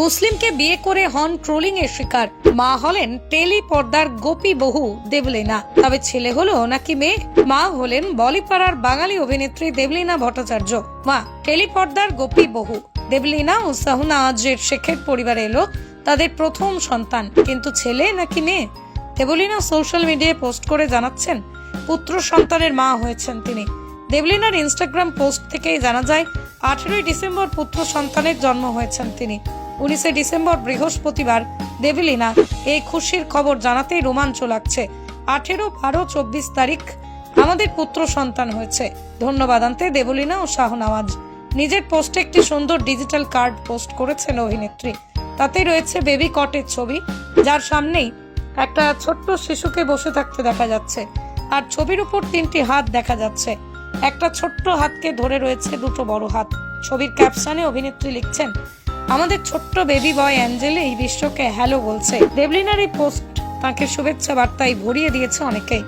মুসলিমকে বিয়ে করে হন ট্রোলিং এর শিকার। মা হলেন টেলি পর্দার গোপী বহু দেবলীনা। তবে ছেলে হলো নাকি মেয়ে? মা হলেন বলিপাড়ার বাঙালি অভিনেত্রী দেবলীনা ভট্টাচার্য। মা টেলি পর্দার গোপী বহু দেবলীনা ও শাহনাওয়াজের শেখের পরিবারে এলো তাদের প্রথম সন্তান, কিন্তু ছেলে নাকি মেয়ে? দেবলীনা সোশ্যাল মিডিয়ায় পোস্ট করে জানাচ্ছেন পুত্র সন্তানের মা হয়েছেন তিনি। দেবলীনার ইনস্টাগ্রাম পোস্ট থেকেই জানা যায় 18 ডিসেম্বর পুত্র সন্তানের জন্ম হয়েছেন তিনি। 19 ডিসেম্বর বৃহস্পতিবার দেবলীনা এই খুশির খবর জানাতেই রোমাঞ্চ লাগছে। 18, 12, 24 তারিখ আমাদের পুত্র সন্তান হয়েছে। ধন্যবাদ আনতে দেবলীনা ও শাহনাওয়াজ। নিজের পোস্টে একটি সুন্দর ডিজিটাল কার্ড পোস্ট করেছেন অভিনেত্রী। তাতে রয়েছে বেবি কটের ছবি, যার সামনেই একটা ছোট্ট শিশুকে বসে থাকতে দেখা যাচ্ছে, আর ছবির উপর 3টি হাত দেখা যাচ্ছে। একটা ছোট্ট হাতকে ধরে রয়েছে দুটো বড় হাত। ছবির ক্যাপশনে অভিনেত্রী লিখছেন, আমাদের ছোট্ট বেবি বয় অ্যাঞ্জেল এই বিশ্বকে হ্যালো বলছে। দেবলীনার এই পোস্ট তাকে শুভেচ্ছা বার্তায় ভরিয়ে দিয়েছে অনেকেই।